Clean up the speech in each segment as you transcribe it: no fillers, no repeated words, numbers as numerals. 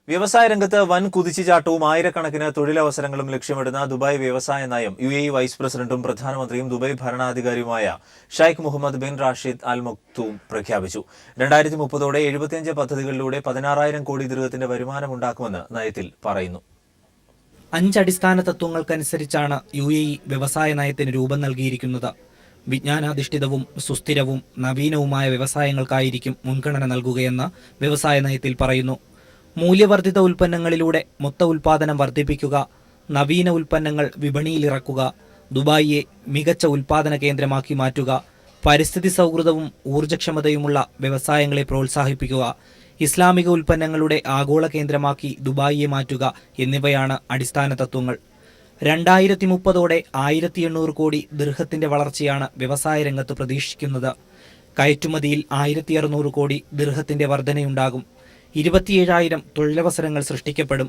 വ്യവസായ രംഗത്ത് വൻ കുതിച്ചുചാട്ടവും ആയിരക്കണക്കിന് തൊഴിലവസരങ്ങളും ലക്ഷ്യമിടുന്ന ദുബായ് വ്യവസായ നയം UAE വൈസ് പ്രസിഡന്റും പ്രധാനമന്ത്രിയും ദുബായ് ഭരണാധികാരിയുമായ Sheikh Mohammed bin Rashid Al Maktoum പ്രഖ്യാപിച്ചു. 2030ഓടെ 75 പദ്ധതികളിലൂടെ 16,000 കോടി ദിർഹത്തിന്റെ വരുമാനമുണ്ടാക്കുമെന്ന് നയത്തിൽ പറയുന്നു. 5 അടിസ്ഥാന തത്വങ്ങൾക്കനുസരിച്ചാണ് UAE വ്യവസായ നയത്തിന് രൂപം നൽകിയിരിക്കുന്നത്. വിജ്ഞാനാധിഷ്ഠിതവും സുസ്ഥിരവും നവീനവുമായ വ്യവസായങ്ങൾക്കായിരിക്കും മുൻഗണന നൽകുകയെന്ന് വ്യവസായ നയത്തിൽ പറയുന്നു. മൂല്യവർദ്ധിത ഉൽപ്പന്നങ്ങളിലൂടെ മൊത്ത ഉൽപ്പാദനം വർദ്ധിപ്പിക്കുക, നവീന ഉൽപ്പന്നങ്ങൾ വിപണിയിലിറക്കുക, ദുബായിയെ മികച്ച ഉൽപ്പാദന കേന്ദ്രമാക്കി മാറ്റുക, പരിസ്ഥിതി സൗഹൃദവും ഊർജ്ജക്ഷമതയുമുള്ള വ്യവസായങ്ങളെ പ്രോത്സാഹിപ്പിക്കുക, ഇസ്ലാമിക ഉൽപ്പന്നങ്ങളുടെ ആഗോള കേന്ദ്രമാക്കി ദുബായിയെ മാറ്റുക എന്നിവയാണ് അടിസ്ഥാന തത്വങ്ങൾ. 2030ഓടെ 1,800 കോടി ദിർഹത്തിന്റെ വളർച്ചയാണ് വ്യവസായ രംഗത്ത് പ്രതീക്ഷിക്കുന്നത്. കയറ്റുമതിയിൽ 1,600 കോടി ദിർഹത്തിന്റെ വർധനയുണ്ടാകും. 27,000 തൊഴിലവസരങ്ങൾ സൃഷ്ടിക്കപ്പെടും.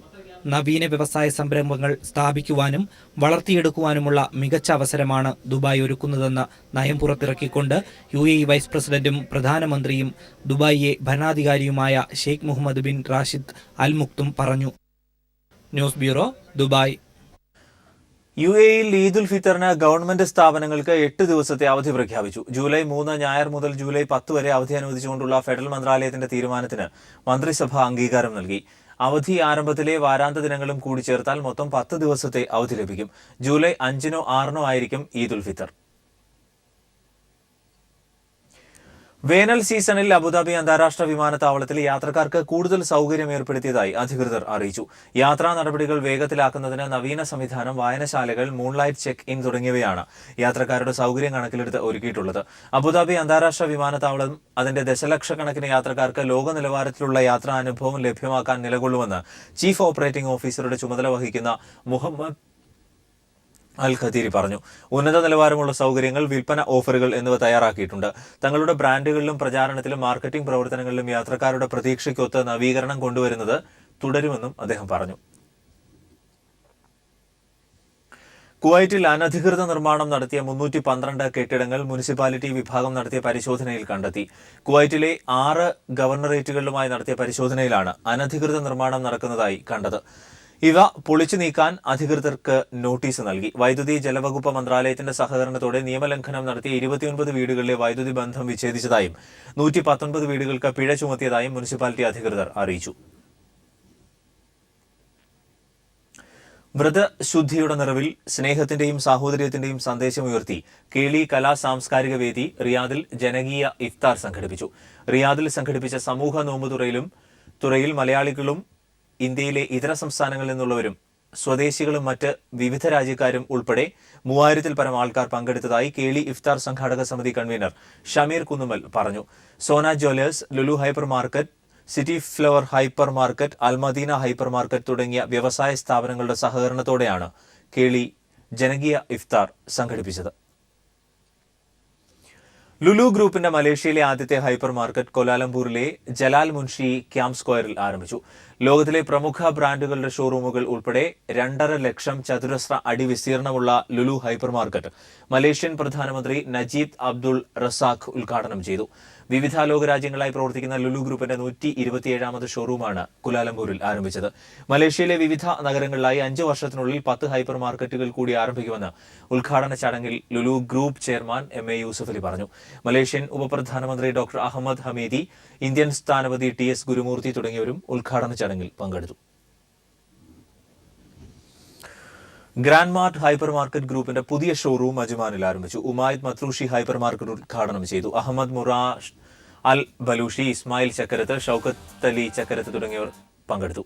നവീന വ്യവസായ സംരംഭങ്ങൾ സ്ഥാപിക്കുവാനും വളർത്തിയെടുക്കുവാനുമുള്ള മികച്ച അവസരമാണ് ദുബായ് ഒരുക്കുന്നതെന്ന് നയം പുറത്തിറക്കിക്കൊണ്ട് UAE വൈസ് പ്രസിഡന്റും പ്രധാനമന്ത്രിയും ദുബായിയെ ഭരണാധികാരിയുമായ Sheikh Mohammed bin Rashid Al Maktoum പറഞ്ഞു. News bureau, Dubai. UAEയിൽ ഈദുൽ ഫിത്തറിന് ഗവൺമെന്റ് സ്ഥാപനങ്ങൾക്ക് 8 ദിവസത്തെ അവധി പ്രഖ്യാപിച്ചു. ജൂലൈ 3 ഞായർ മുതൽ ജൂലൈ 10 വരെ അവധി അനുവദിച്ചുകൊണ്ടുള്ള ഫെഡറൽ മന്ത്രാലയത്തിന്റെ തീരുമാനത്തിന് മന്ത്രിസഭ അംഗീകാരം നൽകി. അവധി ആരംഭത്തിലെ വാരാന്ത ദിനങ്ങളും കൂടി ചേർത്താൽ മൊത്തം 10 ദിവസത്തെ അവധി ലഭിക്കും. ജൂലൈ 5-നോ 6-നോ ആയിരിക്കും ഈദുൽ ഫിത്തർ. വേനൽ സീസണിൽ അബുദാബി അന്താരാഷ്ട്ര വിമാനത്താവളത്തിൽ യാത്രക്കാർക്ക് കൂടുതൽ സൗകര്യം ഏർപ്പെടുത്തിയതായി അധികൃതർ അറിയിച്ചു. യാത്രാ നടപടികൾ വേഗത്തിലാക്കുന്നതിന് നവീന സംവിധാനം, വായനശാലകൾ, മൂൺലൈറ്റ് ചെക്ക് ഇൻ തുടങ്ങിയവയാണ് യാത്രക്കാരുടെ സൗകര്യം കണക്കിലെടുത്ത് ഒരുക്കിയിട്ടുള്ളത്. അബുദാബി അന്താരാഷ്ട്ര വിമാനത്താവളം അതിന്റെ ദശലക്ഷക്കണക്കിന് യാത്രക്കാർക്ക് ലോക നിലവാരത്തിലുള്ള യാത്രാ അനുഭവം ലഭ്യമാക്കാൻ നിലകൊള്ളുമെന്ന് ചീഫ് ഓപ്പറേറ്റിംഗ് ഓഫീസറുടെ ചുമതല വഹിക്കുന്ന മുഹമ്മദ് അൽ ഖദീരി പറഞ്ഞു. ഉന്നത നിലവാരമുള്ള സൗകര്യങ്ങൾ, വിൽപ്പന ഓഫറുകൾ എന്നിവ തയ്യാറാക്കിയിട്ടുണ്ട്. തങ്ങളുടെ ബ്രാൻഡുകളിലും പ്രചാരണത്തിലും മാർക്കറ്റിംഗ് പ്രവർത്തനങ്ങളിലും യാത്രക്കാരുടെ പ്രതീക്ഷയ്ക്കൊത്ത് നവീകരണം കൊണ്ടുവരുന്നത് തുടരുമെന്നും അദ്ദേഹം പറഞ്ഞു. കുവൈറ്റിൽ അനധികൃത നിർമ്മാണം നടത്തിയ 312 കെട്ടിടങ്ങൾ മുനിസിപ്പാലിറ്റി വിഭാഗം നടത്തിയ പരിശോധനയിൽ കണ്ടെത്തി. കുവൈറ്റിലെ 6 ഗവർണറേറ്റുകളിലുമായി നടത്തിയ പരിശോധനയിലാണ് അനധികൃത നിർമ്മാണം നടക്കുന്നതായി കണ്ടത്. ഇവ പൊളിച്ചു നീക്കാൻ അധികൃതർക്ക് നോട്ടീസ് നൽകി. വൈദ്യുതി ജലവകുപ്പ് മന്ത്രാലയത്തിന്റെ സഹകരണത്തോടെ നിയമലംഘനം നടത്തിയ 29 വീടുകളിലെ വൈദ്യുതി ബന്ധം വിച്ഛേദിച്ചതായും 119 വീടുകൾക്ക് പിഴ ചുമത്തിയതായും മുനിസിപ്പാലിറ്റി അധികൃതർ അറിയിച്ചു. വ്രതശുദ്ധിയുടെ നിറവിൽ സ്നേഹത്തിന്റെയും സാഹോദര്യത്തിന്റെയും സന്ദേശമുയർത്തി കേളി കലാ സാംസ്കാരിക വേദി റിയാദിൽ ജനകീയ ഇഫ്താർ സംഘടിപ്പിച്ചു. റിയാദിൽ സംഘടിപ്പിച്ച സമൂഹ നോമ്പുതുറയിൽ മലയാളികളും ഇന്ത്യയിലെ ഇതര സംസ്ഥാനങ്ങളിൽ നിന്നുള്ളവരും സ്വദേശികളും മറ്റ് വിവിധ രാജ്യക്കാരും ഉൾപ്പെടെ 3000-ൽ പരം ആൾക്കാർ പങ്കെടുത്തതായി കേളി ഇഫ്താർ സംഘാടക സമിതി കൺവീനർ ഷമീർ കുന്നുമൽ പറഞ്ഞു. Sona jewellers, Lulu hypermarket, city flower hypermarket, Almadina hypermarket തുടങ്ങിയ വ്യവസായ സ്ഥാപനങ്ങളുടെ സഹകരണത്തോടെയാണ് കേളി ജനകീയ ഇഫ്താർ സംഘടിപ്പിച്ചത്. ലുലു ഗ്രൂപ്പിന്റെ മലേഷ്യയിലെ ആദ്യത്തെ ഹൈപ്പർ മാർക്കറ്റ് കോലാലംപൂരിലെ ജലാൽ മുൻഷി ക്യാമ്പ് സ്ക്വയറിൽ ആരംഭിച്ചു. ലോകത്തിലെ പ്രമുഖ ബ്രാൻഡുകളുടെ ഷോറൂമുകൾ ഉൾപ്പെടെ 2.5 ലക്ഷം ചതുരശ്ര അടി വിസ്തീർണമുള്ള ലുലു ഹൈപ്പർ മാർക്കറ്റ് മലേഷ്യൻ പ്രധാനമന്ത്രി നജീബ് അബ്ദുൾ റസാഖ് ഉദ്ഘാടനം ചെയ്തു. വിവിധ ലോകരാജ്യങ്ങളായി പ്രവർത്തിക്കുന്ന ലുലു ഗ്രൂപ്പിന്റെ 127ാമത് ഷോറൂമാണ് കുലാലംപൂരിൽ ആരംഭിച്ചത്. മലേഷ്യയിലെ വിവിധ നഗരങ്ങളിലായി 5 വർഷത്തിനുള്ളിൽ 10 ഹൈപ്പർ മാർക്കറ്റുകൾ കൂടി ആരംഭിക്കുമെന്ന് ഉദ്ഘാടന ചടങ്ങിൽ Lulu group chairman MA Yusuff Ali പറഞ്ഞു. മലേഷ്യൻ ഉപപ്രധാനമന്ത്രി ഡോക്ടർ അഹമ്മദ് ഹമീദി, ഇന്ത്യൻ സ്ഥാനപതി TS ഗുരുമൂർത്തി തുടങ്ങിയവരും ഉദ്ഘാടന ചടങ്ങിൽ പങ്കെടുത്തു. ഗ്രാൻഡ് മാർട്ട് ഹൈപ്പർ മാർക്കറ്റ് ഗ്രൂപ്പിന്റെ പുതിയ ഷോറൂം അജ്മാനിൽ ആരംഭിച്ചു. ഉമായത് മത്രൂഷി ഹൈപ്പർ മാർക്കറ്റ് ഉദ്ഘാടനം ചെയ്തു. അഹമ്മദ് മുറാഷ് അൽ ബലൂഷി, ഇസ്മായിൽ ചക്കരത്ത്, ഷൌക്കത്ത് അലി ചക്കരത്ത് തുടങ്ങിയവർ പങ്കെടുത്തു.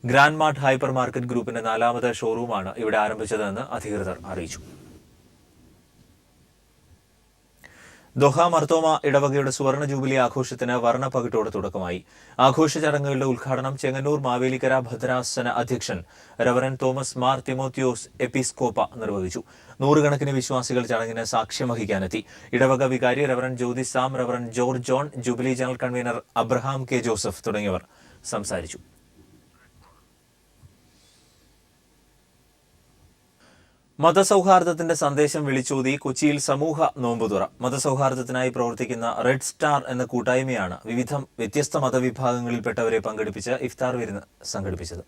ഗ്രാൻഡ് മാർട്ട് ഹൈപ്പർ മാർക്കറ്റ് ഗ്രൂപ്പിന്റെ 4ാമത് ഷോറൂമാണ് ഇവിടെ ആരംഭിച്ചതെന്ന് അധികൃതർ അറിയിച്ചു. ദോഹ മർത്തോമ ഇടവകയുടെ സുവർണ ജൂബിലി ആഘോഷത്തിന് വർണ്ണപ്പകിട്ടോടെ തുടക്കമായി. ആഘോഷ ചടങ്ങുകളുടെ ഉദ്ഘാടനം ചെങ്ങന്നൂർ മാവേലിക്കര ഭദ്രാസന അധ്യക്ഷൻ റവറൻ തോമസ് മാർ തിമോത്തിയോസ് എപ്പിസ്കോപ്പ നിർവഹിച്ചു. 100 കണക്കിന് വിശ്വാസികൾ ചടങ്ങിന് സാക്ഷ്യം വഹിക്കാനെത്തി. ഇടവക വികാരി reverend Jyothi Sam, reverend George John, jubilee general convener Abraham K Joseph തുടങ്ങിയവർ സംസാരിച്ചു. മതസൗഹാർദ്ദത്തിന്റെ സന്ദേശം വിളിച്ചോതി കൊച്ചിയിൽ സമൂഹ നോമ്പുതുറ. മതസൗഹാർദ്ദത്തിനായി പ്രവർത്തിക്കുന്ന റെഡ് സ്റ്റാർ എന്ന കൂട്ടായ്മയാണ് വ്യത്യസ്ത മതവിഭാഗങ്ങളിൽപ്പെട്ടവരെ പങ്കെടുപ്പിച്ച് ഇഫ്താർ വിരുന്ന് സംഘടിപ്പിച്ചത്.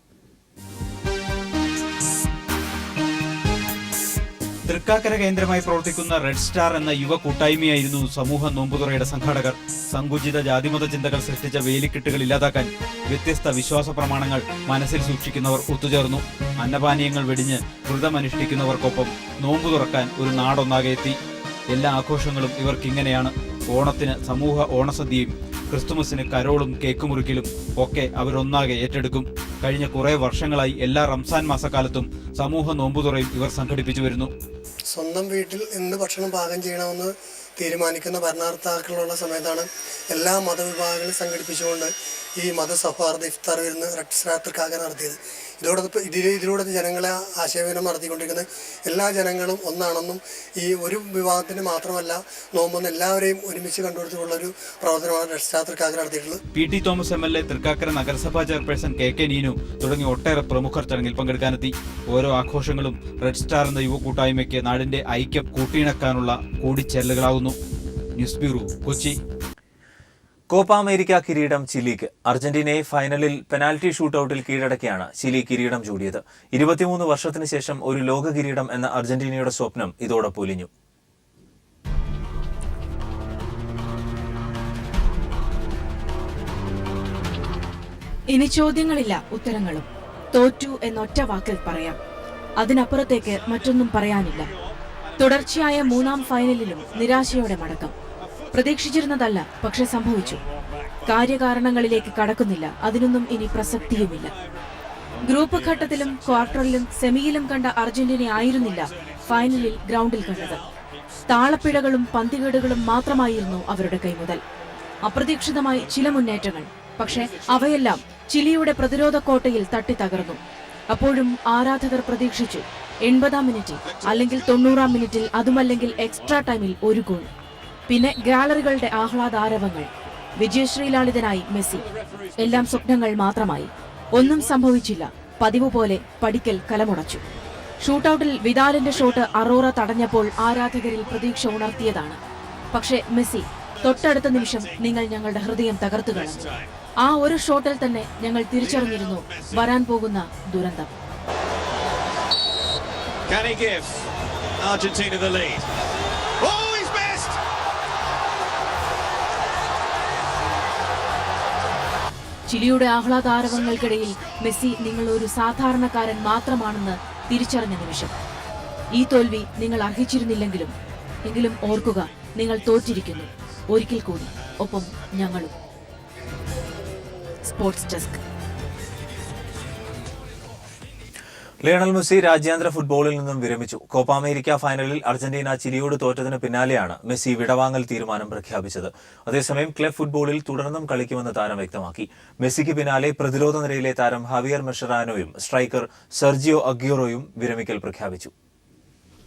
തൃക്കാക്കര കേന്ദ്രമായി പ്രവർത്തിക്കുന്ന റെഡ് സ്റ്റാർ എന്ന യുവ കൂട്ടായ്മയായിരുന്നു സമൂഹ നോമ്പുതുറയുടെ സംഘാടകർ. സങ്കുചിത ജാതിമത ചിന്തകൾ സൃഷ്ടിച്ച വേലിക്കെട്ടുകൾ ഇല്ലാതാക്കാൻ വ്യത്യസ്ത വിശ്വാസ പ്രമാണങ്ങൾ മനസ്സിൽ സൂക്ഷിക്കുന്നവർ ഒത്തുചേർന്നു. അന്നപാനീയങ്ങൾ വെടിഞ്ഞ് വ്രതമനുഷ്ഠിക്കുന്നവർക്കൊപ്പം നോമ്പു തുറക്കാൻ ഒരു നാടൊന്നാകെ എത്തി. എല്ലാ ആഘോഷങ്ങളും ഇവർക്കിങ്ങനെയാണ്. ഓണത്തിന് സമൂഹ ഓണസദ്യയും ക്രിസ്തുമസിന് കരോളും കേക്ക് മുറിക്കലും ഒക്കെ അവരൊന്നാകെ ഏറ്റെടുക്കും. കഴിഞ്ഞ കുറേ വർഷങ്ങളായി എല്ലാ റംസാൻ മാസക്കാലത്തും സമൂഹ നോമ്പുതുറയും ഇവർ സംഘടിപ്പിച്ചു വരുന്നു. സ്വന്തം വീട്ടിൽ എന്ത് ഭക്ഷണം പാകം ചെയ്യണമെന്ന് തീരുമാനിക്കുന്ന ഭരണകർത്താക്കളുള്ള സമയത്താണ് എല്ലാ മതവിഭാഗങ്ങളും സംഘടിപ്പിച്ചുകൊണ്ട് ഈ മതസൗഹാർദ്ദ ഇഫ്താർ വിരുന്ന് റെഡ് സ്റ്റാർ തൃക്കാക്കര നടത്തിയത്. ഇതിലൂടെ ജനങ്ങളെ ആശയവിനിമയം നടത്തിക്കൊണ്ടിരിക്കുന്ന എല്ലാ ജനങ്ങളും ഒന്നാണെന്നും ഈ ഒരു വിഭാഗത്തിന് മാത്രമല്ല നോമ്പെന്ന് എല്ലാവരെയും ഒരുമിച്ച് കണ്ടുപിടിച്ചുള്ളൊരു പ്രവർത്തനമാണ് റെഡ് സ്റ്റാർ തൃക്കാക്കര നടത്തിയിട്ടുള്ളത്. PT തോമസ് MLA, തൃക്കാക്കര നഗരസഭാ ചെയർപേഴ്സൺ KK നീനു തുടങ്ങി ഒട്ടേറെ പ്രമുഖർ ചടങ്ങിൽ പങ്കെടുക്കാനെത്തി. ഓരോ ആഘോഷങ്ങളും റെഡ് സ്റ്റാർ എന്ന യുവ കൂട്ടായ്മയ്ക്ക് നാടിന്റെ ഐക്യം കൂട്ടിയിണക്കാനുള്ള കൂടിച്ചേരലുകളാകുന്നു. News bureau, Kochi. Copa America കിരീടം ചിലിക്ക്. അർജന്റീനയെ ഫൈനലിൽ പെനാൽറ്റി ഷൂട്ടൌട്ടിൽ കീഴടക്കിയാണ് ചിലി കിരീടം ചൂടിയത്. 23 വർഷത്തിന് ശേഷം ഒരു ലോക കിരീടം എന്ന അർജന്റീനയുടെ സ്വപ്നം ഇതോടെ പൊലിഞ്ഞു. ഇനി ചോദ്യങ്ങളില്ല, ഉത്തരങ്ങളും. തോറ്റു എന്നൊറ്റ വാക്കിൽ പറയാം. അതിനപ്പുറത്തേക്ക് മറ്റൊന്നും പറയാനില്ല. തുടർച്ചയായ 3ാം ഫൈനലിലും നിരാശയോടെ മടക്കം. പ്രതീക്ഷിച്ചിരുന്നതല്ല, പക്ഷെ സംഭവിച്ചു. കാര്യകാരണങ്ങളിലേക്ക് കടക്കുന്നില്ല, അതിനൊന്നും ഇനി പ്രസക്തിയുമില്ല. ഗ്രൂപ്പ് ഘട്ടത്തിലും ക്വാർട്ടറിലും സെമിയിലും കണ്ട അർജന്റീന ആയിരുന്നില്ല ഫൈനലിൽ ഗ്രൗണ്ടിൽ കണ്ടത്. താളപ്പിഴകളും പന്തികേടുകളും മാത്രമായിരുന്നു അവരുടെ കൈമുതൽ. അപ്രതീക്ഷിതമായി ചില മുന്നേറ്റങ്ങൾ, പക്ഷെ അവയെല്ലാം ചിലിയുടെ പ്രതിരോധ കോട്ടയിൽ തട്ടി തകർന്നു. അപ്പോഴും ആരാധകർ പ്രതീക്ഷിച്ചു 80ാം മിനിറ്റിൽ, അല്ലെങ്കിൽ 90ാം മിനിറ്റിൽ, അതുമല്ലെങ്കിൽ എക്സ്ട്രാ ടൈമിൽ ഒരു ഗോൾ. പിന്നെ ഗാലറികളുടെ ആഹ്ലാദാരവങ്ങൾ. വിജയശ്രീലാളിതനായി മെസ്സി. എല്ലാം സ്വപ്നങ്ങൾ മാത്രമായി. ഒന്നും സംഭവിച്ചില്ല. പതിവ് പോലെ പടിക്കൽ കലമുടച്ചു. ഷൂട്ടൌട്ടിൽ വിദാലിന്റെ ഷോട്ട് അറോറ തടഞ്ഞപ്പോൾ ആരാധകരിൽ പ്രതീക്ഷ ഉണർത്തിയതാണ്. പക്ഷേ മെസ്സി തൊട്ടടുത്ത നിമിഷം നിങ്ങൾ ഞങ്ങളുടെ ഹൃദയം തകർത്തു കളഞ്ഞു. ആ ഒരു ഷോട്ടിൽ തന്നെ ഞങ്ങൾ തിരിച്ചറിഞ്ഞിരുന്നു വരാൻ പോകുന്ന ദുരന്തം. ചിലിയുടെ ആഹ്ലാദാരവങ്ങൾക്കിടയിൽ മെസ്സി നിങ്ങൾ ഒരു സാധാരണക്കാരൻ മാത്രമാണെന്ന് തിരിച്ചറിഞ്ഞ നിമിഷം. ഈ തോൽവി നിങ്ങൾ അർഹിച്ചിരുന്നില്ലെങ്കിലും എങ്കിലും ഓർക്കുക, നിങ്ങൾ തോറ്റിരിക്കുന്നു. ഒരിക്കൽ കൂടി, ഒപ്പം ഞങ്ങളും. Sports desk. ലയണൽ മെസ്സി രാജ്യാന്തര ഫുട്ബോളിൽ നിന്നും വിരമിച്ചു. കോപ്പ അമേരിക്ക ഫൈനലിൽ അർജന്റീന ചിലിയോട് തോറ്റതിന് പിന്നാലെയാണ് മെസ്സി വിടവാങ്ങൽ തീരുമാനം പ്രഖ്യാപിച്ചത്. അതേസമയം ക്ലബ് ഫുട്ബോളിൽ തുടർന്നും കളിക്കുമെന്ന് താരം വ്യക്തമാക്കി. മെസ്സിക്ക് പിന്നാലെ പ്രതിരോധ നിരയിലെ താരം ഹവിയർ മെഷറാനോയും സ്ട്രൈക്കർ സെർജിയോ അഗ്യൂറോയും വിരമിക്കൽ പ്രഖ്യാപിച്ചു.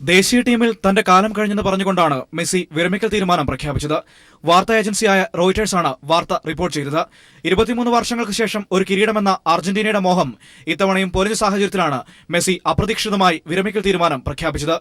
ദേശീയ ടീമിൽ തന്റെ കാലം കഴിഞ്ഞെന്ന് പറഞ്ഞുകൊണ്ടാണ് മെസ്സി വിരമിക്കൽ തീരുമാനം പ്രഖ്യാപിച്ചത്. വാർത്താ ഏജൻസിയായ റോയിറ്റേഴ്സാണ് വാർത്ത റിപ്പോർട്ട് ചെയ്തത്. 23 വർഷങ്ങൾക്ക് ശേഷം ഒരു കിരീടമെന്ന അർജന്റീനയുടെ മോഹം ഇത്തവണയും പൊലിഞ്ഞ സാഹചര്യത്തിലാണ് മെസ്സി അപ്രതീക്ഷിതമായി വിരമിക്കൽ തീരുമാനം പ്രഖ്യാപിച്ചത്.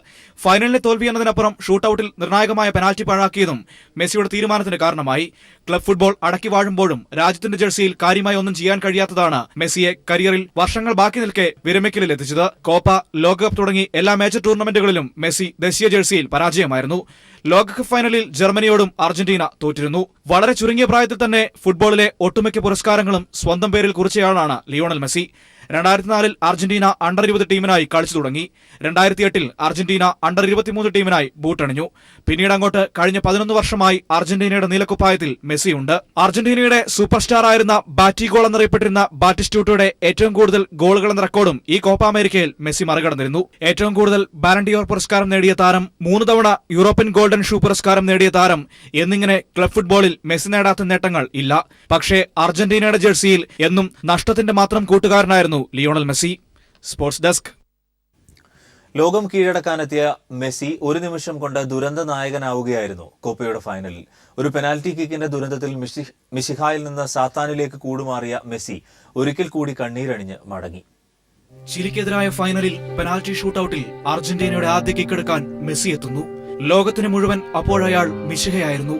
ഫൈനലിലെ തോൽവി എന്നതിനപ്പുറം ഷൂട്ടൌട്ടിൽ നിർണായകമായ പെനാൽറ്റി പാഴാക്കിയതും മെസ്സിയുടെ തീരുമാനത്തിന് കാരണമായി. ക്ലബ് ഫുട്ബോൾ അടക്കി വാഴുമ്പോഴും രാജ്യത്തിന്റെ ജേഴ്സിയിൽ കാര്യമായി ഒന്നും ചെയ്യാൻ കഴിയാത്തതാണ് മെസ്സിയെ കരിയറിൽ വർഷങ്ങൾ ബാക്കി നിൽക്കെ വിരമിക്കലിൽ എത്തിച്ചത്. കോപ്പ, ലോകകപ്പ് തുടങ്ങി എല്ലാ മേജർ ടൂർണമെന്റുകളിലും മെസ്സി ദേശീയ ജേഴ്സിയിൽ പരാജയമായിരുന്നു. ലോകകപ്പ് ഫൈനലിൽ ജർമ്മനിയോടും അർജന്റീന തോറ്റിരുന്നു. വളരെ ചുരുങ്ങിയ പ്രായത്തിൽ തന്നെ ഫുട്ബോളിലെ ഒട്ടുമിക്ക പുരസ്കാരങ്ങളും സ്വന്തം പേരിൽ കുറിച്ചയാളാണ് ലിയോണൽ മെസ്സി. 2004-ൽ അർജന്റീന അണ്ടർ 20 ടീമിനായി കളിച്ചു തുടങ്ങി. 2008-ൽ അർജന്റീന അണ്ടർ 23 ടീമിനായി ബൂട്ടണിഞ്ഞു. പിന്നീട് അങ്ങോട്ട് കഴിഞ്ഞ 11 വർഷമായി അർജന്റീനയുടെ നീലക്കുപ്പായത്തിൽ മെസ്സിയുണ്ട്. അർജന്റീനയുടെ സൂപ്പർ സ്റ്റാർ ആയിരുന്ന ബാറ്റിഗോൾ എന്നറിയപ്പെട്ടിരുന്ന ബാറ്റിസ്റ്റൂട്ടയുടെ ഏറ്റവും കൂടുതൽ ഗോളുകൾ എന്ന റെക്കോർഡും ഈ കോപ്പ അമേരിക്കയിൽ മെസ്സി മറികടന്നിരുന്നു. ഏറ്റവും കൂടുതൽ ബാലൻഡിയോർ പുരസ്കാരം നേടിയ താരം, 3 തവണ യൂറോപ്യൻ ഗോൾഡൻ ഷൂ പുരസ്കാരം നേടിയ താരം എന്നിങ്ങനെ ക്ലബ് ഫുട്ബോളിൽ മെസ്സി നേടാത്ത നേട്ടങ്ങൾ ഇല്ല. പക്ഷേ അർജന്റീനയുടെ ജേഴ്സിയിൽ എന്നും നഷ്ടത്തിന്റെ മാത്രം കൂട്ടുകാരനായിരുന്നു ലിയോണൽ മെസ്സി. Sports desk. ലോകം കീഴടക്കാനെത്തിയ മെസ്സി ഒരു നിമിഷം കൊണ്ട് ദുരന്ത നായകനാവുകയായിരുന്നു കോപ്പയുടെ ഫൈനലിൽ. ഒരു പെനാൽറ്റി കിക്കിന്റെ ദുരന്തത്തിൽ മിശിഹായിൽ നിന്ന് സാത്താനിലേക്ക് കൂടുമാറിയ മെസ്സി ഒരിക്കൽ കൂടി കണ്ണീരണിഞ്ഞ് മടങ്ങി. ചിലിക്കെതിരായ ഫൈനലിൽ പെനാൽറ്റി ഷൂട്ടൌട്ടിൽ അർജന്റീനയുടെ ആദ്യ കിക്കെടുക്കാൻ മെസ്സി എത്തുന്നു. ലോകത്തിന് മുഴുവൻ അപ്പോഴയാൾ മിശിഹയായിരുന്നു.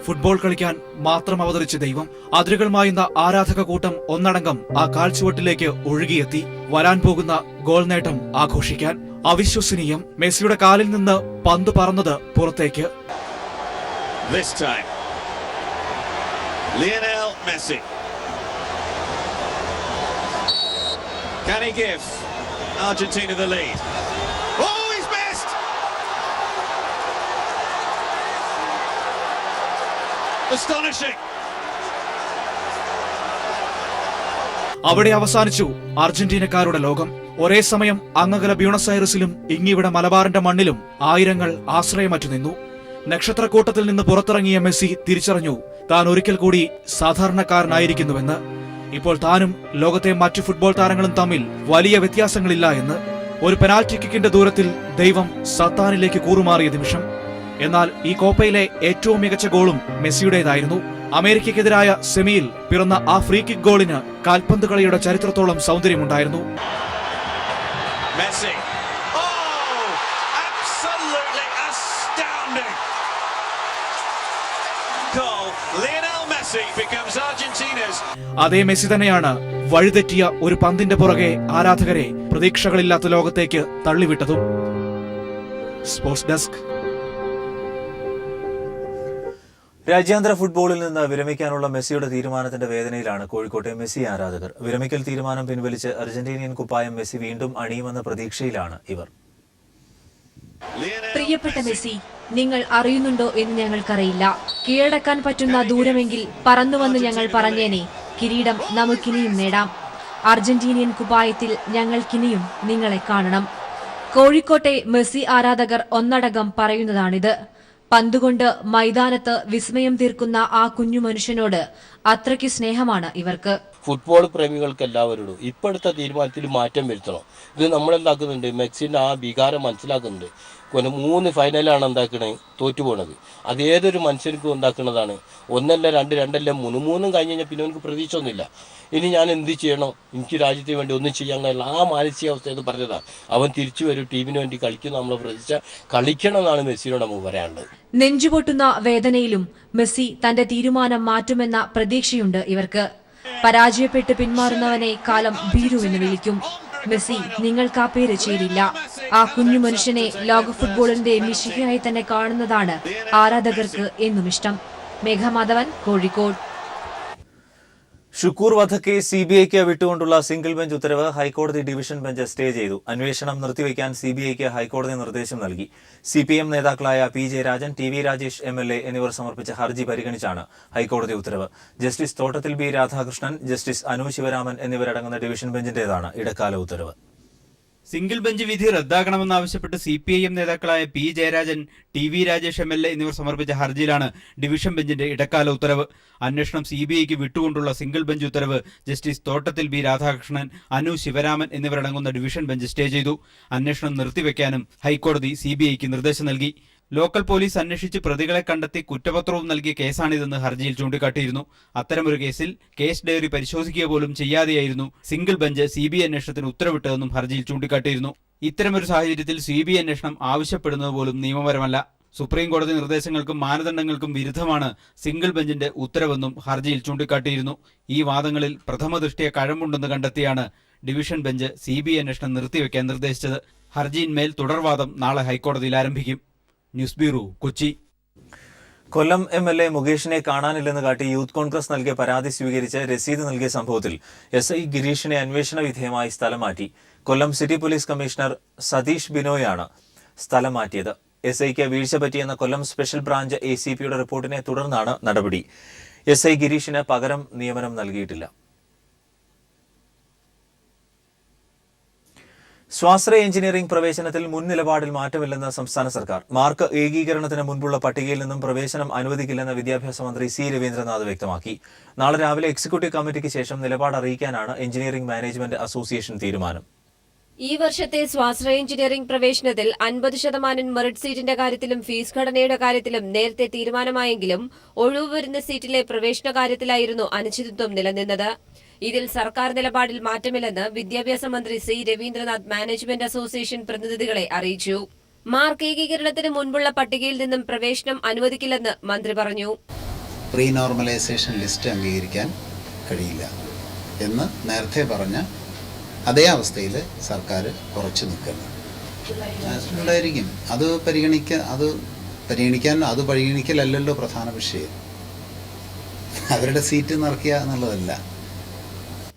ഫുട്ബോൾ കളിക്കാൻ മാത്രം അവതരിച്ച ദൈവം. അതിരുകൾ മായുന്ന ആരാധക കൂട്ടം ഒന്നടങ്കം ആ കാൽച്ചുവട്ടിലേക്ക് ഒഴുകിയെത്തി വരാൻ പോകുന്ന ഗോൾ നേട്ടം ആഘോഷിക്കാൻ. അവിശ്വസനീയം. മെസ്സിയുടെ കാലിൽ നിന്ന് പന്ത് പറന്നത് പുറത്തേക്ക്. This time, Lionel Messi. Can he give Argentina the lead? Oh, he's missed! Astonishing! അവിടെ അവസാനിച്ചു അർജന്റീനക്കാരുടെ ലോകം. ഒരേ സമയം അങ്ങകല ബ്യൂണസ് ഐറിസിലും ഇങ്ങിവിടെ മലബാറിന്റെ മണ്ണിലും ആയിരങ്ങൾ ആശ്രയമറ്റു നിന്നു. നക്ഷത്രക്കൂട്ടത്തിൽ നിന്ന് പുറത്തിറങ്ങിയ മെസ്സി തിരിച്ചറിഞ്ഞു താൻ ഒരിക്കൽ കൂടി സാധാരണക്കാരനായിരിക്കുന്നുവെന്ന്. ഇപ്പോൾ താനും ലോകത്തെ മറ്റു ഫുട്ബോൾ താരങ്ങളും തമ്മിൽ വലിയ വ്യത്യാസങ്ങളില്ല എന്ന്. ഒരു പെനാൽറ്റി കിക്കിന്റെ ദൂരത്തിൽ ദൈവം സത്താനിലേക്ക് കൂറുമാറിയ നിമിഷം. എന്നാൽ ഈ കോപ്പയിലെ ഏറ്റവും മികച്ച ഗോളും മെസ്സിയുടേതായിരുന്നു. അമേരിക്കയ്ക്കെതിരായ സെമിയിൽ പിറന്ന ആ ഫ്രീ കിക്ക് ഗോളിന് കാൽപന്ത് കളിയുടെ ചരിത്രത്തോളം സൗന്ദര്യമുണ്ടായിരുന്നു. Messi. Oh, absolutely astounding goal. Lionel Messi becomes Argentina's. അതേ മെസ്സി തന്നെയാണ് വഴിതെറ്റിയ ഒരു പന്തിന്റെ പുറകെ ആരാധകരെ പ്രതീക്ഷകളില്ലാത്ത ലോകത്തേക്ക് തള്ളിവിട്ടതും. Sports desk. രാജ്യാന്തര ഫുട്ബോളിൽ നിന്ന് വിരമിക്കാനുള്ള മെസ്സിയുടെ തീരുമാനത്തിന്റെ വേദനയിലാണ് കോഴിക്കോട്ടെ മെസ്സി ആരാധകർ. വിരമിക്കൽ തീരുമാനം പിൻവലിച്ച് അർജന്റീനിയൻ കുപ്പായം മെസ്സി വീണ്ടും അണിയുമെന്ന പ്രതീക്ഷയിലാണ് ഇവർ. പ്രിയപ്പെട്ട മെസ്സി, നിങ്ങൾ അറിയുന്നുണ്ടോ എന്ന് ഞങ്ങൾക്കറിയില്ല. കീഴടക്കാൻ പറ്റുന്ന ദൂരമെങ്കിൽ പറന്നുവന്ന് ഞങ്ങൾ പറഞ്ഞേനെ. കിരീടം നമുക്കിനിയും നേടാം. അർജന്റീനിയൻ കുപ്പായത്തിൽ ഞങ്ങൾക്കിനിയും നിങ്ങളെ കാണണം. കോഴിക്കോട്ടെ മെസ്സി ആരാധകർ ഒന്നടങ്കം പറയുന്നതാണിത്. പന്തുകൊണ്ട് മൈതാനത്ത് വിസ്മയം തീർക്കുന്ന ആ കുഞ്ഞു മനുഷ്യനോട് അത്രയ്ക്ക് സ്നേഹമാണ് ഇവർക്ക്. ഫുട്ബോൾ പ്രേമികൾക്ക് എല്ലാവരോടും ഇപ്പോഴത്തെ തീരുമാനത്തിൽ മാറ്റം വരുത്തണം. ഇത് നമ്മളെന്താക്കുന്നുണ്ട്, മെസ്സിന്റെ ആ വികാരം മനസ്സിലാക്കുന്നുണ്ട്. 3 ഫൈനലാണ് എന്താക്കണേ തോറ്റുപോണത്. അത് ഏതൊരു മനുഷ്യർക്കും ഉണ്ടാക്കുന്നതാണ്. 1 അല്ല 2, 2 അല്ല 3 കഴിഞ്ഞ് കഴിഞ്ഞാൽ പിന്നെ എനിക്ക് പ്രതീക്ഷ ഒന്നുമില്ല. ഇനി ഞാൻ എന്ത് ചെയ്യണം, എനിക്ക് രാജ്യത്തിന് വേണ്ടി ഒന്നും ചെയ്യാൻ കഴിയില്ല. ആ മാനസികാവസ്ഥയെന്ന് പറഞ്ഞതാണ്. അവൻ തിരിച്ചു വരും, ടീമിന് വേണ്ടി കളിക്കുന്ന നമ്മളെ പ്രതീക്ഷ കളിക്കണം എന്നാണ് മെസ്സിയോട് നമുക്ക് പറയാനുള്ളത്. നെഞ്ചുപൊട്ടുന്ന വേദനയിലും മെസ്സി തന്റെ തീരുമാനം മാറ്റുമെന്ന പ്രതീക്ഷയുണ്ട് ഇവർക്ക്. പരാജയപ്പെട്ട് പിന്മാറുന്നവനെ കാലം ഭീരുവെന്ന് വിളിക്കും. മെസ്സി നിങ്ങൾക്ക് ആ പേര് ചേരില്ല. ആ കുഞ്ഞു മനുഷ്യനെ ലോക ഫുട്ബോളിന്റെ മിശിഹയായി തന്നെ കാണുന്നതാണ് ആരാധകർക്ക് എന്നും ഇഷ്ടം. മേഘമാധവൻ, കോഴിക്കോട്. ഷുക്കൂർ വധക്കേസ് സിബിഐക്ക് വിട്ടുകൊണ്ടുള്ള സിംഗിൾ ബെഞ്ച് ഉത്തരവ് ഹൈക്കോടതി ഡിവിഷൻ ബെഞ്ച് സ്റ്റേ ചെയ്തു. അന്വേഷണം നിർത്തിവെക്കാൻ സിബിഐക്ക് ഹൈക്കോടതി നിർദ്ദേശം നൽകി. സിപിഎം നേതാക്കളായ P Jayarajan, T V Rajesh MLA എന്നിവർ സമർപ്പിച്ച ഹർജി പരിഗണിച്ചാണ് ഹൈക്കോടതി ഉത്തരവ്. Justice Thottathil B Radhakrishnan, justice Anu Sivaraman എന്നിവരടങ്ങുന്ന ഡിവിഷൻ ബെഞ്ചിന്റേതാണ് ഇടക്കാല ഉത്തരവ്. സിംഗിൾ ബെഞ്ച് വിധി റദ്ദാക്കണമെന്നാവശ്യപ്പെട്ട് CPIM നേതാക്കളായ P Jayarajan, T V Rajesh MLA എന്നിവർ സമർപ്പിച്ച ഹർജിയിലാണ് ഡിവിഷൻ ബെഞ്ചിന്റെ ഇടക്കാല ഉത്തരവ്. അന്വേഷണം CBIക്ക് വിട്ടുകൊണ്ടുള്ള സിംഗിൾ ബെഞ്ച് ഉത്തരവ് ജസ്റ്റിസ് തോട്ടത്തിൽ ബി രാധാകൃഷ്ണൻ, അനു ശിവരാമൻ എന്നിവരടങ്ങുന്ന ഡിവിഷൻ ബെഞ്ച് സ്റ്റേ ചെയ്തു. അന്വേഷണം നിർത്തിവെക്കാനും ഹൈക്കോടതി CBIക്ക് നിർദ്ദേശം നൽകി. ലോക്കൽ പോലീസ് അന്വേഷിച്ച് പ്രതികളെ കണ്ടെത്തി കുറ്റപത്രവും നൽകിയ കേസാണിതെന്ന് ഹർജിയിൽ ചൂണ്ടിക്കാട്ടിയിരുന്നു. അത്തരമൊരു കേസിൽ കേസ് ഡയറി പരിശോധിക്കുക പോലും ചെയ്യാതെയായിരുന്നു സിംഗിൾ ബെഞ്ച് CBI അന്വേഷണത്തിന് ഉത്തരവിട്ടതെന്നും ഹർജിയിൽ ചൂണ്ടിക്കാട്ടിയിരുന്നു. ഇത്തരമൊരു സാഹചര്യത്തിൽ CBI അന്വേഷണം ആവശ്യപ്പെടുന്നത് പോലും നിയമപരമല്ല. സുപ്രീം കോടതി നിർദ്ദേശങ്ങൾക്കും മാനദണ്ഡങ്ങൾക്കും വിരുദ്ധമാണ് സിംഗിൾ ബെഞ്ചിന്റെ ഉത്തരവെന്നും ഹർജിയിൽ ചൂണ്ടിക്കാട്ടിയിരുന്നു. ഈ വാദങ്ങളിൽ പ്രഥമ ദൃഷ്ട്യാ കഴമ്പുണ്ടെന്ന് കണ്ടെത്തിയാണ് ഡിവിഷൻ ബെഞ്ച് CBI അന്വേഷണം നിർത്തിവെക്കാൻ നിർദ്ദേശിച്ചത്. ഹർജിയിന്മേൽ തുടർവാദം നാളെ ഹൈക്കോടതിയിൽ ആരംഭിക്കും. News bureau, Kochi. Kollam MLA മുകേഷിനെ കാണാനില്ലെന്ന് കാട്ടി യൂത്ത് കോൺഗ്രസ് നൽകിയ പരാതി സ്വീകരിച്ച് രസീത് നൽകിയ സംഭവത്തിൽ SI ഗിരീഷിനെ അന്വേഷണ വിധേയമായി സ്ഥലം മാറ്റി. കൊല്ലം സിറ്റി പോലീസ് കമ്മീഷണർ സതീഷ് ബിനോയാണ് സ്ഥലം മാറ്റിയത്. SIക്ക് വീഴ്ച പറ്റിയെന്ന കൊല്ലം സ്പെഷ്യൽ ബ്രാഞ്ച് ACPയുടെ റിപ്പോർട്ടിനെ തുടർന്നാണ് നടപടി. SI ഗിരീഷിന് പകരം നിയമനം നൽകിയിട്ടില്ല. സ്വാശ്രയ എഞ്ചിനീയറിംഗ് പ്രവേശനത്തിൽ മുൻ നിലപാടിൽ മാറ്റമില്ലെന്ന് സംസ്ഥാന സർക്കാർ. മാർക്ക് ഏകീകരണത്തിന് മുൻപുള്ള പട്ടികയിൽ നിന്നും പ്രവേശനം അനുവദിക്കില്ലെന്ന് വിദ്യാഭ്യാസ മന്ത്രി C രവീന്ദ്രനാഥ് വ്യക്തമാക്കി. നാളെ രാവിലെ എക്സിക്യൂട്ടീവ് കമ്മിറ്റിക്ക് ശേഷം നിലപാട് അറിയിക്കാനാണ് എഞ്ചിനീയറിംഗ് മാനേജ്മെന്റ് അസോസിയേഷൻ തീരുമാനം. ഈ വർഷത്തെ സ്വാശ്രയ എഞ്ചിനീയറിംഗ് പ്രവേശനത്തിൽ 50% മെറിറ്റ് സീറ്റിന്റെ കാര്യത്തിലും ഫീസ് ഘടനയുടെ കാര്യത്തിലും നേരത്തെ തീരുമാനമായെങ്കിലും ഒഴിവ് വരുന്ന സീറ്റിലെ പ്രവേശന കാര്യത്തിലായിരുന്നു അനിശ്ചിതത്വം നിലനിന്നത്. ഇതിൽ സർക്കാർ നിലപാടിൽ മാറ്റമില്ലെന്ന് വിദ്യാഭ്യാസ മന്ത്രി സി രവീന്ദ്രനാഥ് മാനേജ്മെന്റ് അസോസിയേഷൻ പ്രതിനിധികളെ അറിയിച്ചു. മാർക്ക് ഏകീകരണത്തിന് മുൻപുള്ള പട്ടികയിൽ നിന്നും പ്രവേശനം അനുവദിക്കില്ലെന്ന് മന്ത്രി പറഞ്ഞു. പ്രീ നോർമലൈസേഷൻ ലിസ്റ്റ് അംഗീകരിക്കാൻ കഴിയില്ല എന്ന് നേരത്തെ പറഞ്ഞ അതേ അവസ്ഥയിൽ സർക്കാർ ഉറച്ചു നിൽക്കുന്നു. ഉണ്ടായിരിക്കും. അത് പരിഗണിക്കലല്ലോ പ്രധാന വിഷയം. അവരുടെ സീറ്റ് നിറയ്ക്കുക എന്നുള്ളതല്ല.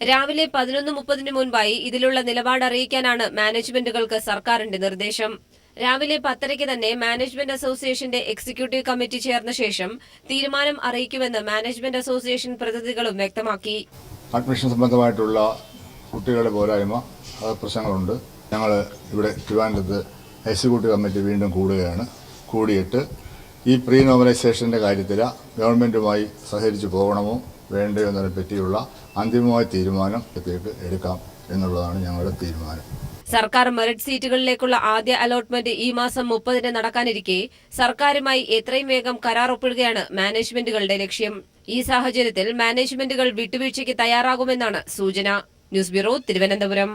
രാവിലെ 11:30 മുൻപായി ഇതിലുള്ള നിലപാട് അറിയിക്കാനാണ് മാനേജ്മെന്റുകൾക്ക് സർക്കാരിന്റെ നിർദ്ദേശം. രാവിലെ 10:30 തന്നെ മാനേജ്മെന്റ് അസോസിയേഷന്റെ എക്സിക്യൂട്ടീവ് കമ്മിറ്റി ചേർന്ന ശേഷം തീരുമാനം അറിയിക്കുമെന്ന് മാനേജ്മെന്റ് അസോസിയേഷൻ പ്രതിനിധികളും വ്യക്തമാക്കി. അഡ്മിഷൻ സംബന്ധമായിട്ടുള്ള കുട്ടികളുടെ പോരായ്മ പ്രശ്നങ്ങളുണ്ട്. ഞങ്ങൾ ഇവിടെ ട്രിവാൻഡ്രത്ത് എക്സിക്യൂട്ടീവ് കമ്മിറ്റി വീണ്ടും കൂടിയിട്ട് ഈ പ്രീ നോർമലൈസേഷൻ്റെ കാര്യത്തിൽ ഗവൺമെൻറ്റുമായി സഹകരിച്ച് പോകണമോ വേണ്ടയോ എന്നതിനെ പറ്റിയുള്ള അന്തിമമായ തീരുമാനം എടുക്കാം എന്നുള്ളതാണ് ഞങ്ങളുടെ തീരുമാനം. സർക്കാർ മെറിറ്റ് സീറ്റുകളിലേക്കുള്ള ആദ്യ അലോട്ട്മെന്റ് ഈ മാസം 30-ന് നടക്കാനിരിക്കെ സർക്കാരുമായി എത്രയും വേഗം കരാർ ഒപ്പിടുകയാണ് മാനേജ്മെന്റുകളുടെ ലക്ഷ്യം. ഈ സാഹചര്യത്തിൽ മാനേജ്മെന്റുകൾ വിട്ടുവീഴ്ചയ്ക്ക് തയ്യാറാകുമെന്നാണ് സൂചന. News bureau, Thiruvananthapuram.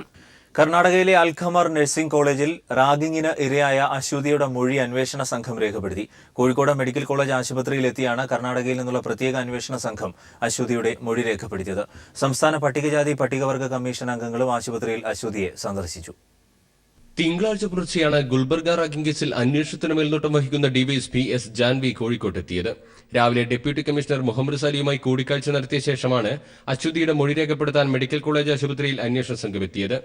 കർണാടകയിലെ അൽഖമർ നഴ്സിംഗ് കോളേജിൽ റാഗിങ്ങിന് ഇരയായ അശ്വതിയുടെ മൊഴി അന്വേഷണ സംഘം രേഖപ്പെടുത്തി. കോഴിക്കോട് മെഡിക്കൽ കോളേജ് ആശുപത്രിയിലെത്തിയാണ് കർണാടകയിൽ നിന്നുള്ള പ്രത്യേക അന്വേഷണ സംഘം അശ്വതിയുടെ മൊഴി രേഖപ്പെടുത്തിയത്. സംസ്ഥാന പട്ടികജാതി പട്ടികവർഗ കമ്മീഷൻ അംഗങ്ങളും ആശുപത്രിയിൽ അശ്വതിയെ സന്ദർശിച്ചു. തിങ്കളാഴ്ച പുലർച്ചെയാണ് ഗുൽബർഗ റാഗിംഗ് കേസിൽ അന്വേഷണത്തിന് മേൽനോട്ടം വഹിക്കുന്ന ഡിവൈഎസ്പി എസ് ജാൻവി കോഴിക്കോട്ടെത്തിയത്. രാവിലെ ഡെപ്യൂട്ടി കമ്മീഷണർ മുഹമ്മദ് സാലിയുമായി കൂടിക്കാഴ്ച നടത്തിയ ശേഷമാണ് അശ്വതിയുടെ മൊഴി രേഖപ്പെടുത്താൻ മെഡിക്കൽ കോളേജ് ആശുപത്രിയിൽ അന്വേഷണ സംഘം എത്തിയത്.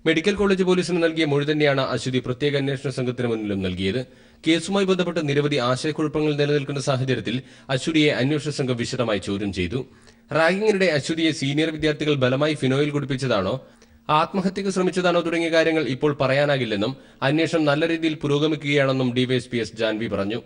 മെഡിക്കൽ കോളേജ് പോലീസിന് നൽകിയ മൊഴി തന്നെയാണ് അശ്വതി പ്രത്യേക അന്വേഷണ സംഘത്തിന് മുന്നിലും നൽകിയത്. കേസുമായി ബന്ധപ്പെട്ട് നിരവധി ആശയക്കുഴപ്പങ്ങൾ നിലനിൽക്കുന്ന സാഹചര്യത്തിൽ അശ്വതിയെ അന്വേഷണ സംഘം വിശദമായി ചോദ്യം ചെയ്തു. റാഗിങ്ങിനിടെ അശ്വതിയെ സീനിയർ വിദ്യാർത്ഥികൾ ബലമായി ഫിനോയിൽ കുടിപ്പിച്ചതാണോ, ആത്മഹത്യക്ക് ശ്രമിച്ചതാണോ തുടങ്ങിയ കാര്യങ്ങൾ ഇപ്പോൾ പറയാനാകില്ലെന്നും അന്വേഷണം നല്ല രീതിയിൽ പുരോഗമിക്കുകയാണെന്നും ഡിവൈഎസ്പി എസ് ജാൻവി പറഞ്ഞു.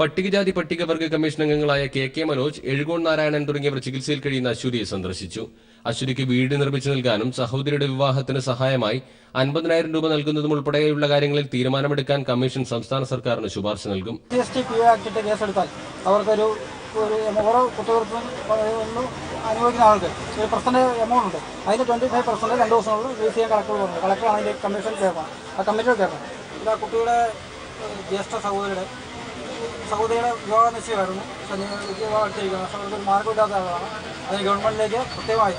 പട്ടികജാതി പട്ടികവർഗ കമ്മീഷൻ അംഗങ്ങളായ കെ മനോജ്, എഴുകോൺ നാരായണൻ തുടങ്ങിയവർ ചികിത്സയിൽ കഴിയുന്ന അശ്വതിയെ സന്ദർശിച്ചു. അശ്വതിക്ക് വീട് നിർമ്മിച്ചു നൽകാനും സഹോദരിയുടെ വിവാഹത്തിന് സഹായമായി 50,000 രൂപ നൽകുന്നതും ഉൾപ്പെടെയുള്ള കാര്യങ്ങളിൽ തീരുമാനമെടുക്കാൻ കമ്മീഷൻ സംസ്ഥാന സർക്കാരിന് ശുപാർശ നൽകും. കേസെടുത്താൽ അവർക്കൊരു ഓരോ കുറ്റകൃത്യം അനുഭവിക്കുന്ന ആൾക്ക് ഒരു പെർസെന്റ് എമൗണ്ട് ഉണ്ട്. അതിന് 25% 2 ദിവസങ്ങളിൽ റിലീസ് ചെയ്യാൻ കളക്ടറാണ് അതിന്റെ കമ്മീഷൻ ചേർന്നത്. ആ കമ്മിറ്റിയിൽ ചേർന്നത് ഇത് കുട്ടിയുടെ ജ്യേഷ്ഠ സഹോദരിയുടെ വിവാഹ നിശ്ചയമായിരുന്നു. വിവാഹം എടുത്തിരിക്കുന്നത്. അവർക്ക് ഒരു മാർഗമില്ലാത്ത ആളാണ്. അതിന് ഗവൺമെന്റിലേക്ക് പ്രത്യേകമായി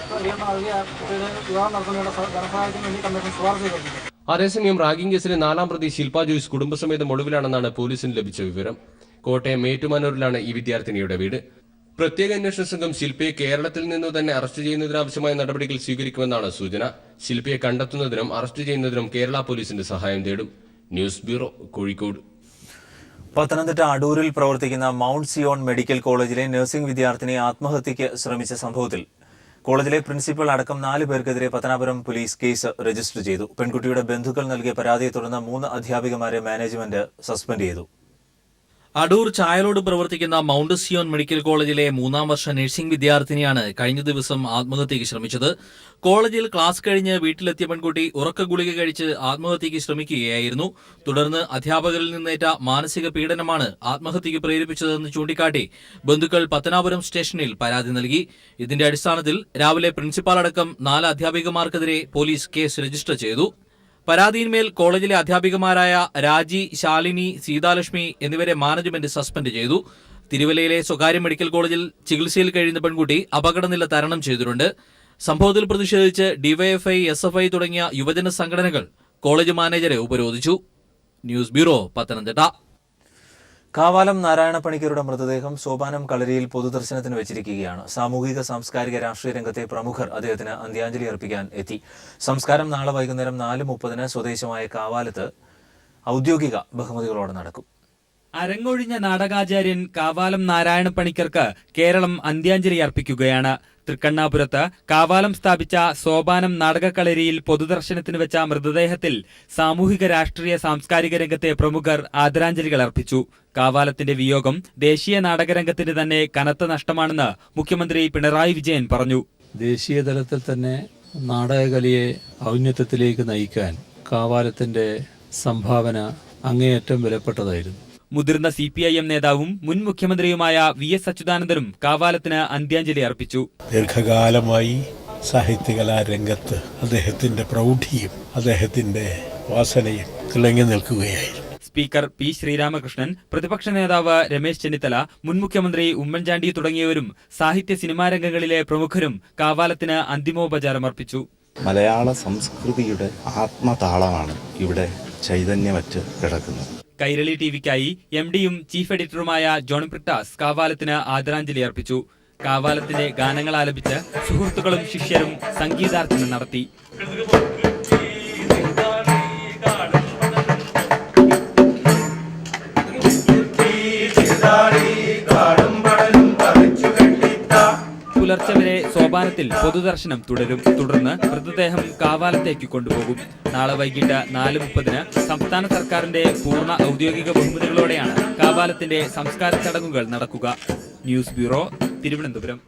നൽകിയ കുട്ടിയുടെ വിവാഹം നടത്തുന്നതിനുള്ള ധനസഹായത്തിന് വേണ്ടി കമ്മീഷൻ ശുപാർശ ചെയ്തിട്ടുണ്ട്. അതേസമയം റാഗിംഗ് കേസിലെ 4ാം പ്രതി ശിൽപ ജോയ്സ് കുടുംബസമേതം ഒളിവിലാണെന്നാണ് പോലീസിന് ലഭിച്ച വിവരം. കോട്ടയം ഏറ്റുമാനൂരിലാണ് ഈ വിദ്യാർത്ഥിനിയുടെ വീട്. പ്രത്യേക അന്വേഷണ സംഘം ശിൽപയെ കേരളത്തിൽ നിന്നു തന്നെ അറസ്റ്റ് ചെയ്യുന്നതിനാവശ്യമായ നടപടികൾ സ്വീകരിക്കുമെന്നാണ് സൂചന. ശിൽപയെ കണ്ടെത്തുന്നതിനും അറസ്റ്റ് ചെയ്യുന്നതിനും കേരള പോലീസിന്റെ സഹായം തേടും. News bureau, Kozhikode. പത്തനംതിട്ട അടൂരിൽ പ്രവർത്തിക്കുന്ന മൗണ്ട് സിയോൺ മെഡിക്കൽ കോളേജിലെ നഴ്സിംഗ് വിദ്യാർത്ഥിനി ആത്മഹത്യയ്ക്ക് ശ്രമിച്ച സംഭവത്തിൽ കോളേജിലെ പ്രിൻസിപ്പൽ അടക്കം 4 പേർക്കെതിരെ പത്തനാപുരം പോലീസ് കേസ് രജിസ്റ്റർ ചെയ്തു. പെൺകുട്ടിയുടെ ബന്ധുക്കൾ നൽകിയ പരാതിയെ തുടർന്ന് 3 അധ്യാപികമാരെ മാനേജ്മെന്റ് സസ്പെൻഡ് ചെയ്തു. അടൂർ ചായലോട് പ്രവർത്തിക്കുന്ന മൗണ്ട് സിയോൺ മെഡിക്കൽ കോളേജിലെ 3ാം വർഷ നഴ്സിംഗ് വിദ്യാർത്ഥിനിയാണ് കഴിഞ്ഞ ദിവസം ആത്മഹത്യയ്ക്ക് ശ്രമിച്ചത്. കോളേജിൽ ക്ലാസ് കഴിഞ്ഞ് വീട്ടിലെത്തിയ പെൺകുട്ടി ഉറക്ക ഗുളിക കഴിച്ച് ആത്മഹത്യയ്ക്ക് ശ്രമിക്കുകയായിരുന്നു. തുടർന്ന് അധ്യാപകരിൽ നിന്നേറ്റ മാനസിക പീഡനമാണ് ആത്മഹത്യയ്ക്ക് പ്രേരിപ്പിച്ചതെന്ന് ചൂണ്ടിക്കാട്ടി ബന്ധുക്കൾ പത്തനാപുരം സ്റ്റേഷനിൽ പരാതി നൽകി. ഇതിന്റെ അടിസ്ഥാനത്തിൽ രാവിലെ പ്രിൻസിപ്പാൾ അടക്കം 4 അധ്യാപികമാർക്കെതിരെ പോലീസ് കേസ് രജിസ്റ്റർ ചെയ്തു. പരാതിയിന്മേൽ കോളേജിലെ അധ്യാപികമാരായ രാജി, ശാലിനി, സീതാലക്ഷ്മി എന്നിവരെ മാനേജ്മെന്റ് സസ്പെൻഡ് ചെയ്തു. തിരുവല്ലയിലെ സ്വകാര്യ മെഡിക്കൽ കോളേജിൽ ചികിത്സയിൽ കഴിയുന്ന പെൺകുട്ടി അപകടനില തരണം ചെയ്തിട്ടുണ്ട്. സംഭവത്തിൽ പ്രതിഷേധിച്ച് ഡിവൈഎഫ്ഐ, എസ്എഫ്ഐ തുടങ്ങിയ യുവജന സംഘടനകൾ കോളേജ് മാനേജരെ ഉപരോധിച്ചു. News bureau, Pathanamthitta. കാവാലം നാരായണ പണിക്കരുടെ മൃതദേഹം സോപാനം കളരിയിൽ പൊതുദർശനത്തിന് വെച്ചിരിക്കുകയാണ്. സാമൂഹിക, സാംസ്കാരിക, രാഷ്ട്രീയ രംഗത്തെ പ്രമുഖർ അദ്ദേഹത്തിന് അന്ത്യാഞ്ജലി അർപ്പിക്കാൻ എത്തി. സംസ്കാരം നാളെ വൈകുന്നേരം 4:30 സ്വദേശമായ കാവാലത്ത് ഔദ്യോഗിക ബഹുമതികളോടെ നടക്കും. അരങ്ങൊഴിഞ്ഞ നാടകാചാര്യൻ കാവാലം നാരായണ പണിക്കർക്ക് കേരളം അന്ത്യാഞ്ജലി അർപ്പിക്കുകയാണ്. തൃക്കണ്ണാപുരത്ത് കാവാലം സ്ഥാപിച്ച സോപാനം നാടകക്കളരിയിൽ പൊതുദർശനത്തിന് വെച്ച മൃതദേഹത്തിൽ സാമൂഹിക, രാഷ്ട്രീയ, സാംസ്കാരിക രംഗത്തെ പ്രമുഖർ ആദരാഞ്ജലികൾ അർപ്പിച്ചു. കാവാലത്തിന്റെ വിയോഗം ദേശീയ നാടകരംഗത്തിന് തന്നെ കനത്ത നഷ്ടമാണെന്ന് മുഖ്യമന്ത്രി പിണറായി വിജയൻ പറഞ്ഞു. ദേശീയ തലത്തിൽ തന്നെ നാടകകലയെ ഔന്നത്യത്തിലേക്ക് നയിക്കാൻ കാവാലത്തിന്റെ സംഭാവന അങ്ങേയറ്റം വിലപ്പെട്ടതായിരുന്നു. മുതിർന്ന CPIM നേതാവും മുൻ മുഖ്യമന്ത്രിയുമായ VS അച്യുതാനന്ദനും കാവാലത്തിന് അന്ത്യാഞ്ജലി അർപ്പിച്ചു. ദീർഘകാലമായി സാഹിത്യകലാ രംഗത്ത് അദ്ദേഹത്തിന്റെ പ്രൗഢിയും അദ്ദേഹത്തിന്റെ വാസനയും തിളങ്ങി നിൽക്കുകയായിരുന്നു. Speaker P. ശ്രീരാമകൃഷ്ണൻ, പ്രതിപക്ഷ നേതാവ് രമേശ് ചെന്നിത്തല, മുൻ മുഖ്യമന്ത്രി ഉമ്മൻചാണ്ടി തുടങ്ങിയവരും സാഹിത്യ സിനിമാ രംഗങ്ങളിലെ പ്രമുഖരും കാവാലത്തിന് അന്തിമോപചാരമർപ്പിച്ചു. മലയാള സംസ്കൃതിയുടെ ആത്മതാളമാണ് ഇവിടെ ചൈതന്യമറ്റ് കിടക്കുന്നത്. കൈരളി TVക്കായി MDയും ചീഫ് എഡിറ്ററുമായ ജോൺ ബ്രിട്ടാസ് കാവാലത്തിന് ആദരാഞ്ജലി അർപ്പിച്ചു. കാവാലത്തിന്റെ ഗാനങ്ങൾ ആലപിച്ച് സുഹൃത്തുക്കളും ശിഷ്യരും സംഗീതാർച്ചന നടത്തി. പുലർച്ചെ വരെ സോപാനത്തിൽ പൊതുദർശനം തുടരും. തുടർന്ന് മൃതദേഹം കാവാലത്തേക്ക് കൊണ്ടുപോകും. നാളെ വൈകിട്ട് 4:30 സംസ്ഥാന സർക്കാരിന്റെ പൂർണ്ണ ഔദ്യോഗിക ബഹുമതികളോടെയാണ് കാവാലത്തിന്റെ സംസ്കാര ചടങ്ങുകൾ നടക്കുക. News bureau, Thiruvananthapuram.